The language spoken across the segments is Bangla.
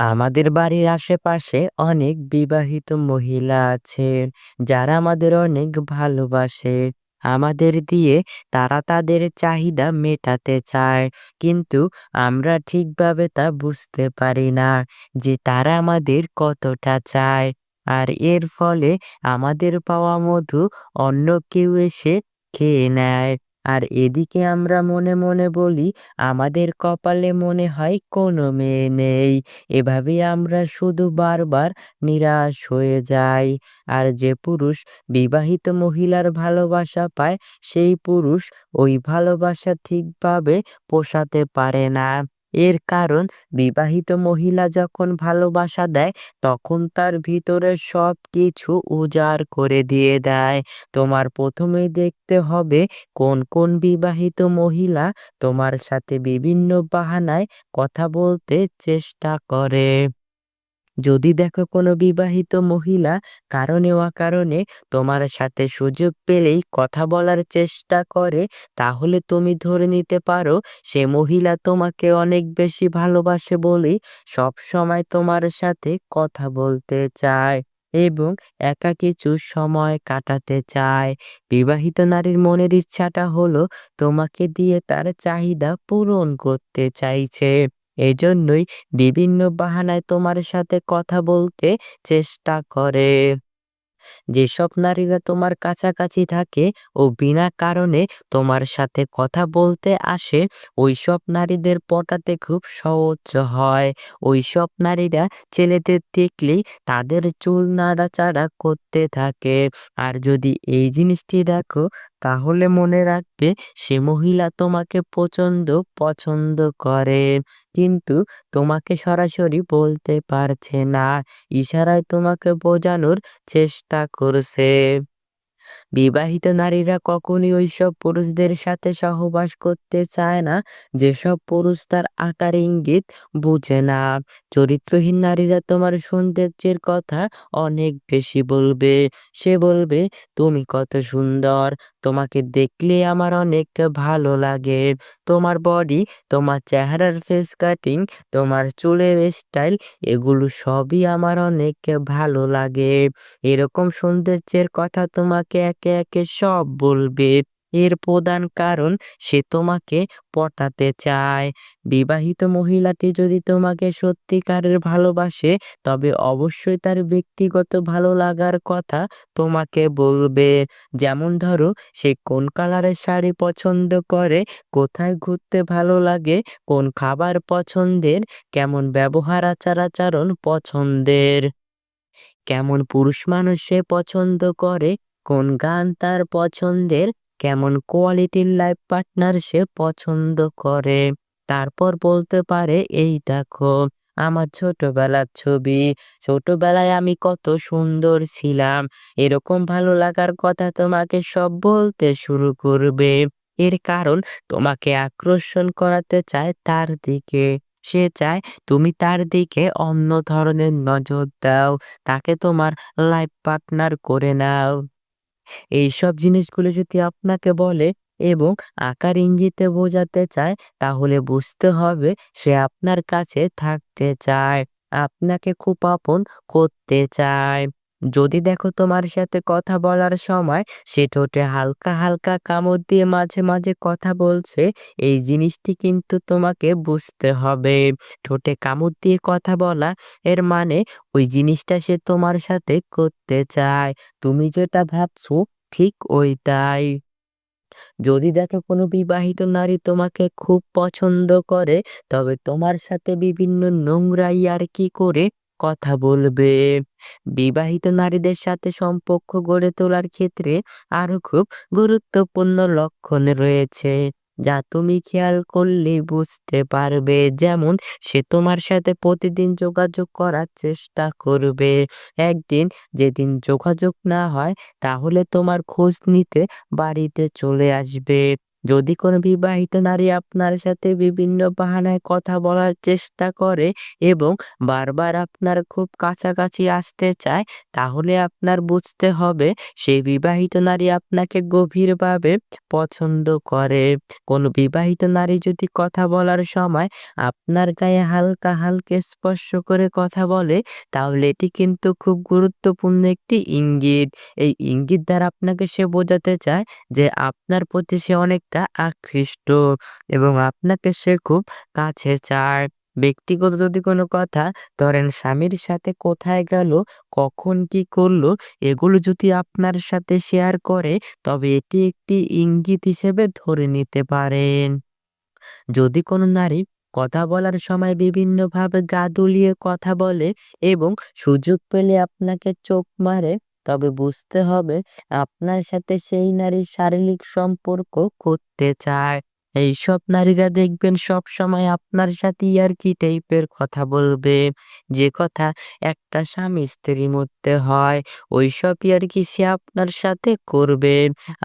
আমাদের বাড়ির আশেপাশে অনেক বিবাহিত মহিলা আছেন যারা আমাদের অনেক ভালোবাসে। আমাদের দিয়ে তারা তাদের চাহিদা মেটাতে চায়, কিন্তু আমরা ঠিকভাবে তা বুঝতে পারি না যে তারা আমাদের কতটা চায়। আর এর ফলে আমাদের পাওয়া মধু অন্য কেউ এসে খেয়ে নেয়। আর এদিকে আমরা মনে মনে বলি আমাদের কপালে মনে হয় কোনো মেয়ে নেই। এভাবেই আমরা শুধু বারবার নিরাশ হয়ে যাই। আর যে পুরুষ বিবাহিত মহিলার ভালোবাসা পায়, সেই পুরুষ ওই ভালোবাসা ঠিকভাবে পোষাতে পারে না। এর কারণ, বিবাহিত মহিলা যখন ভালোবাসা দেয়, তখন তার ভিতরে সবকিছু উজাড় করে দিয়ে দেয়। তোমার প্রথমেই দেখতে হবে কোন কোন বিবাহিত মহিলা তোমার সাথে বিভিন্ন বাহানায় কথা বলতে চেষ্টা করে। যদি দেখো কোনো বিবাহিত মহিলা কারণে অকারণে তোমার সাথে সুযোগ পেলেই কথা বলার চেষ্টা করে, তাহলে তুমি ধরে নিতে পারো সে মহিলা তোমাকে অনেক বেশি ভালোবাসে বলেই সব সময় তোমার সাথে কথা বলতে চায় এবং একা কিছু সময় কাটাতে চায়। বিবাহিত নারীর মনের ইচ্ছাটা হলো তোমাকে দিয়ে তার চাহিদা পূরণ করতে চাইছে। এজন্যই বিভিন্ন বাহানায় তোমার সাথে কথা বলতে চেষ্টা করে। যেসব নারীরা তোমার কাছাকাছি থাকে ও বিনা কারণে তোমার সাথে কথা বলতে আসে, ওইসব নারীদের পটাতে খুব সহজ হয়। ওইসব নারীরা ছেলেদের দেখলেই তাদের চুল নাড়াচাড়া করতে থাকে। আর যদি এই জিনিসটি দেখো, তাহলে মনে রাখবে সে মহিলা তোমাকে প্রচন্ড পছন্দ করে, কিন্তু তোমাকে সরাসরি বলতে পারছে না, ইশারায় তোমাকে বোঝানোর চেষ্টা করছে। বিবাহিত নারীরা কখনোই ওইসব পুরুষদের সাথে সহবাস করতে চায় না যেসব পুরুষ তার আকার ইঙ্গিত বুঝে না। চরিত্রহীন নারীরা তোমার সৌন্দর্যের কথা অনেক বেশি বলবে। সে বলবে, তুমি কত সুন্দর, তোমাকে দেখলে আমার অনেক ভালো লাগে, তোমার বডি, তোমার চেহারার ফেস কাটিং, তোমার চুলের স্টাইল, এগুলো সবই আমার অনেক ভালো লাগে। এরকম সৌন্দর্যের কথা তোমাকে একে একে সব বলবে। এর প্রধান কারণ, সে তোমাকে পটাতে চায়। বিবাহিত মহিলাটি যদি তোমাকে সত্যিকারের ভালোবাসে, তবে অবশ্যই তার ব্যক্তিগত ভালো লাগার কথা তোমাকে বলবে। যেমন ধরো, সে কোন কালারের শাড়ি পছন্দ করে, কোথায় ঘুরতে ভালো লাগে, কোন খাবার পছন্দের, কেমন ব্যবহার আচার আচরণ পছন্দের, কেমন পুরুষ মানুষ সে পছন্দ করে, কোন গান তার পছন্দের, কেমন কোয়ালিটির লাইফ পার্টনার সে পছন্দ করে। তারপর বলতে পারে, এই দেখো আমার ছোটবেলার ছবি, ছোটবেলায় আমি কত সুন্দর ছিলাম। এরকম ভালো লাগার কথা তোমাকে সব বলতে শুরু করবে। এর কারণ, তোমাকে আকর্ষণ করাতে চায় তার দিকে। সে চায় তুমি তার দিকে অন্য ধরনের নজর দাও, তাকে তোমার লাইফ পার্টনার করে নাও। এইসব জিনিসগুলো যদি আপনাকে বলে এবং আকার ইঙ্গিতে বোঝাতে চায়, তাহলে বুঝতে হবে সে আপনার কাছে থাকতে চায়, আপনাকে খুব আপন করতে চায়। যদি দেখো তোমার সাথে কথা বলার সময় সে ঠোঁটে হালকা হালকা কামড় দিয়ে মাঝে মাঝে কথা বলছে, এই জিনিসটি কিন্তু তোমাকে বুঝতে হবে। ঠোঁটে কামড় দিয়ে কথা বলা, এর মানে ওই জিনিসটা সে তোমার সাথে করতে চায়। তুমি যেটা ভাবছো ঠিক ওইটাই। যদি দেখো কোনো বিবাহিত নারী তোমাকে খুব পছন্দ করে, তবে তোমার সাথে বিভিন্ন নোংরা ইয়ার্কি করে কথা বলবে। বিবাহিত নারীদের সাথে সম্পর্ক গড়ে তোলার ক্ষেত্রে আরো খুব গুরুত্বপূর্ণ লক্ষণ রয়েছে, যা তুমি খেয়াল করলেই বুঝতে পারবে। যেমন, সে তোমার সাথে প্রতিদিন যোগাযোগ করার চেষ্টা করবে। একদিন যেদিন যোগাযোগ না হয়, তাহলে তোমার খোঁজ নিতে বাড়িতে চলে আসবে। যদি কোনো বিবাহিত নারী আপনার সাথে বিভিন্ন বাহানায় কথা বলার চেষ্টা করে এবং বারবার আপনার খুব কাছাকাছি আসতে চায়, তাহলে আপনার বুঝতে হবে সেই বিবাহিত নারী আপনাকে গভীরভাবে পছন্দ করে। কোনো বিবাহিত নারী যদি কথা বলার সময় আপনার গায়ে হালকা, হালকা স্পর্শ করে কথা বলে, তাহলে এটি কিন্তু খুব গুরুত্বপূর্ণ একটি ইঙ্গিত। এই ইঙ্গিত দ্বারা আপনাকে সে বোঝাতে চায় যে আপনার প্রতি সে অনেকটা আকৃষ্ট এবং আপনাকে সে খুব কাছে চায়। ব্যক্তিগত যদি কোনো কথা ধরেন স্বামীর সাথে কোথায় গেল, কখন কি করলো, এগুলো যদি আপনার সাথে শেয়ার করে, তবে এটি একটি ইঙ্গিত হিসেবে ধরে নিতে পারেন। যদি কোনো নারী কথা বলার সময় বিভিন্নভাবে গা দুলিয়ে কথা বলে এবং সুযোগ পেলে আপনাকে চোখ মারে, তবে বুঝতে হবে আপনার সাথে সেই নারী শারীরিক সম্পর্ক করতে চায়। এইসব নারীরা দেখবেন সবসময় আপনার সাথে ইয়ার্কি টাইপের কথা বলবে। যে কথা একটা স্বামী স্ত্রীর মধ্যে হয়, ওইসব ইয়ার্কি সে আপনার সাথে করবে।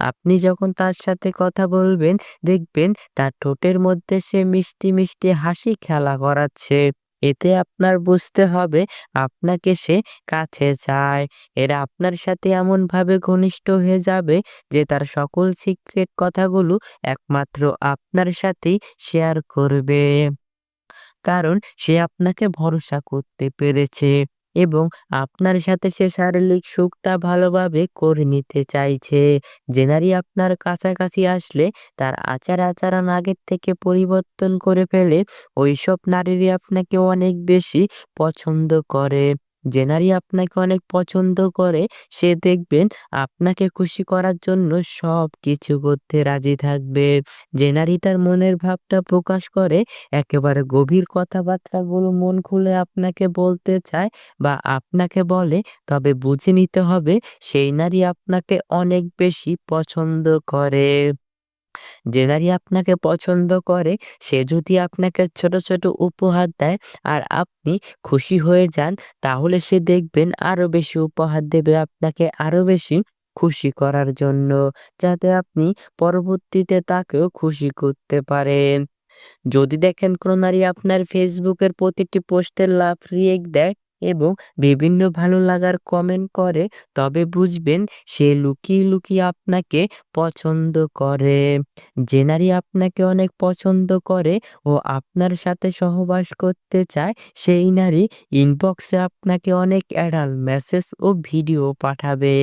আপনি যখন তার সাথে কথা বলবেন, দেখবেন তার ঠোঁটের মধ্যে সে মিষ্টি, মিষ্টি হাসি খেলা করাচ্ছে। এতে আপনার বুঝতে হবে আপনাকে সে কাছে চায়। এরা আপনার সাথে এমনভাবে ঘনিষ্ঠ হয়ে যাবে যে তার সকল সিক্রেট কথাগুলো একমাত্র আপনার সাথেই শেয়ার করবে। কারণ সে আপনাকে ভরসা করতে পেরেছে এবং আপনার সাথে সে শারীরিক সুখটা ভালোভাবে করে নিতে চাইছে। যে নারী আপনার কাছাকাছি আসলে তার আচার-আচরণ আগের থেকে পরিবর্তন করে ফেলে, ওইসব নারীরই আপনাকে অনেক বেশি পছন্দ করে। যে নারী আপনাকে অনেক পছন্দ করে, সে দেখবেন আপনাকে খুশি করার জন্য সবকিছু করতে রাজি থাকবে। যে নারী তার মনের ভাবটা প্রকাশ করে, একেবারে গভীর কথাবার্তাগুলো মন খুলে আপনাকে বলতে চায় বা আপনাকে বলে, তবে বুঝে নিতে হবে সেই নারী আপনাকে অনেক বেশি পছন্দ করে। যে নারী আপনাকে পছন্দ করে সে যদি আপনাকে ছোট, ছোট উপহার দেয় আর আপনি খুশি হয়ে যান, তাহলে সে দেখবেন আরো বেশি উপহার দেবে আপনাকে আরো বেশি খুশি করার জন্য, যাতে আপনি পরবর্তীতে তাকেও খুশি করতে পারেন। যদি দেখেন কোনো নারী আপনার ফেসবুকের প্রতিটি পোস্টে লাভ রিয়েক্ট দেয় এবং বিভিন্ন ভালো লাগার কমেন্ট করে, তবে বুঝবেন সে লুকিয়ে লুকিয়ে আপনাকে পছন্দ করে। যে নারী আপনাকে অনেক পছন্দ করে ও আপনার সাথে সহবাস করতে চায়, সেই নারী ইনবক্সে আপনাকে অনেক অ্যাডাল মেসেজ ও ভিডিও পাঠাবে।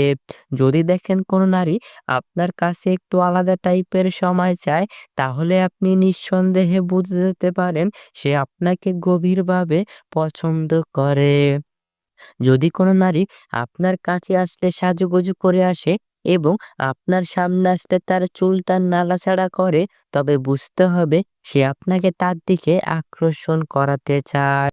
যদি দেখেন কোনো নারী আপনার কাছে একটু আলাদা টাইপের সময় চায়, তাহলে আপনি নিঃসন্দেহে বুঝে যেতে পারেন সে আপনাকে গভীরভাবে পছন্দ করে। যদি কোনো নারী আপনার কাছে আসলে সাজুগুজু করে আসে এবং আপনার সামনে আসলে তার চুলটা নাড়াচাড়া করে, তবে বুঝতে হবে সে আপনাকে তার দিকে আকর্ষণ করাতে চায়।